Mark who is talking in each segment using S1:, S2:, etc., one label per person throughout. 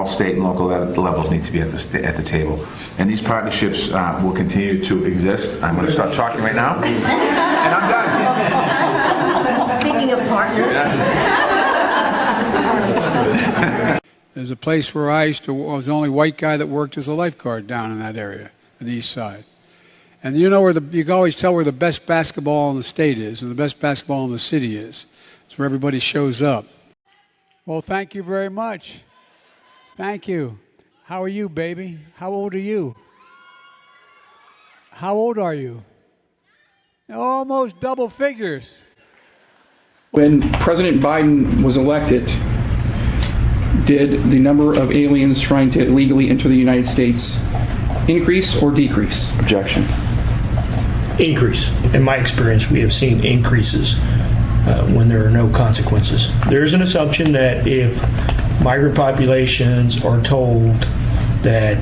S1: state and local levels need to be at the table. And these partnerships will continue to exist. I'm going to stop talking right now, and I'm done.
S2: Speaking of partners.
S3: There's a place where I was the only white guy that worked as a lifeguard down in that area, on the east side. And you know you can always tell where the best basketball in the state is and the best basketball in the city is. It's where everybody shows up. Well, thank you very much. Thank you. How are you, baby? How old are you? How old are you? Almost double figures.
S4: When President Biden was elected, did the number of aliens trying to illegally enter the United States increase or decrease?
S5: Objection.
S6: Increase. In my experience, we have seen increases when there are no consequences. There is an assumption that if migrant populations are told that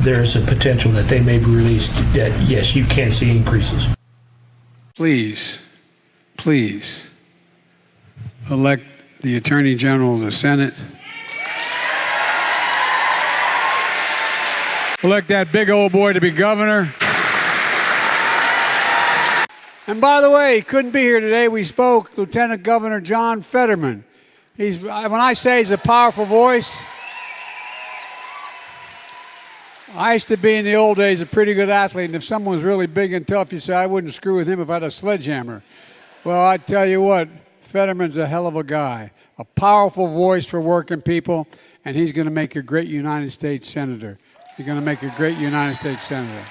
S6: there's a potential that they may be released, that yes, you can see increases.
S3: Please elect the Attorney General of the Senate. Elect that big old boy to be governor. And by the way, he couldn't be here today. We spoke, Lieutenant Governor John Fetterman. When I say he's a powerful voice, I used to be in the old days a pretty good athlete, and if someone was really big and tough, you say I wouldn't screw with him if I had a sledgehammer. Well, I tell you what, Fetterman's a hell of a guy, a powerful voice for working people, and he's going to make a great United States Senator. You're going to make a great United States Senator.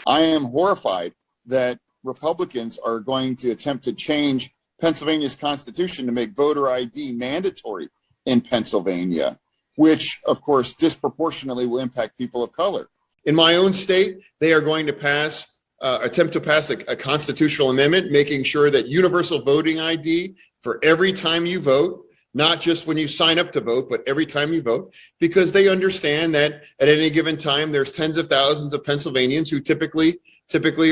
S7: I am horrified that Republicans are going to attempt to change Pennsylvania's constitution to make voter ID mandatory in Pennsylvania, which, of course, disproportionately will impact people of color. In my own state, they are going to attempt to pass a constitutional amendment, making sure that universal voting ID for every time you vote, not just when you sign up to vote, but every time you vote, because they understand that at any given time, there's tens of thousands of Pennsylvanians who typically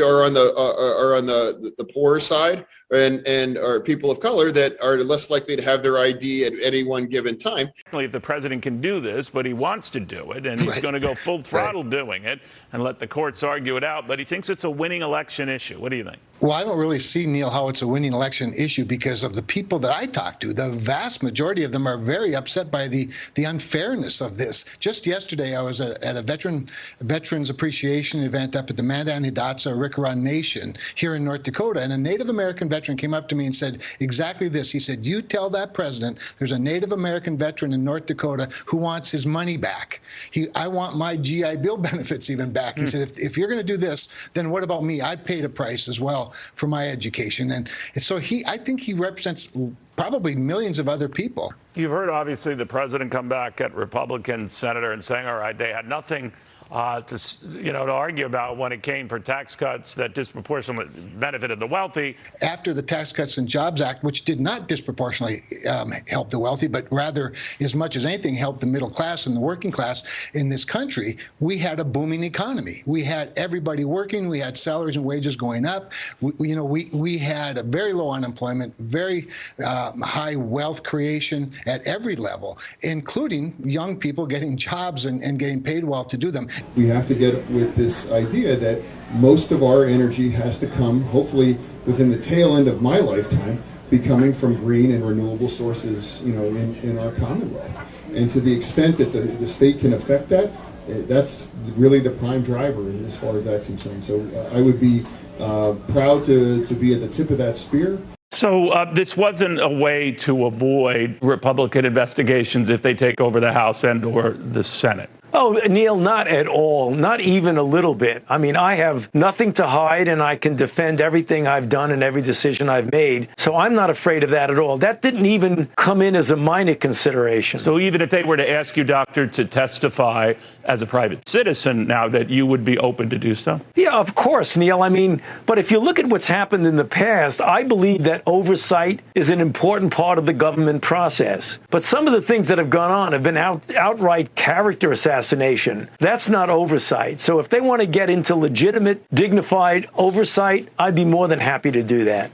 S7: are on the poorer side and are people of color that are less likely to have their ID at any one given time.
S5: If the president can do this, but he wants to do it, and he's going to go full throttle doing it and let the courts argue it out, but he thinks it's a winning election issue. What do you think?
S8: Well, I don't really see, Neil, how it's a winning election issue because of the people that I talk to. The vast majority of them are very upset by the unfairness of this. Just yesterday, I was at a veterans appreciation event up at the Mandan Hidatsa Rickaron Nation here in North Dakota, and a Native American veteran came up to me and said exactly this. He said, you tell that president there's a Native American veteran in North Dakota who wants his money back. I want my GI Bill benefits even back. He said, if you're going to do this, then what about me? I paid a price as well for my education. And so I think he represents probably millions of other people.
S5: You've heard, obviously, the president come back at Republican senator and saying, all right, they had nothing to argue about when it came for tax cuts that disproportionately benefited the wealthy.
S8: After the Tax Cuts and Jobs Act, which did not disproportionately help the wealthy, but rather, as much as anything, helped the middle class and the working class in this country, we had a booming economy. We had everybody working. We had salaries and wages going up. We had a very low unemployment, very high wealth creation at every level, including young people getting jobs and getting paid well to do them.
S9: We have to get with this idea that most of our energy has to come, hopefully within the tail end of my lifetime, be coming from green and renewable sources, in our Commonwealth. And to the extent that the state can affect that, that's really the prime driver as far as that's concerned. So I would be proud to be at the tip of that spear.
S5: So this wasn't a way to avoid Republican investigations if they take over the House and or the Senate.
S10: Oh, Neil, not at all. Not even a little bit. I mean, I have nothing to hide, and I can defend everything I've done and every decision I've made. So I'm not afraid of that at all. That didn't even come in as a minor consideration.
S5: So even if they were to ask you, Doctor, to testify as a private citizen now, that you would be open to do so?
S10: Yeah, of course, Neil. I mean, but if you look at what's happened in the past, I believe that oversight is an important part of the government process. But some of the things that have gone on have been outright character assassination. That's not oversight. So if they want to get into legitimate, dignified oversight, I'd be more than happy to do that.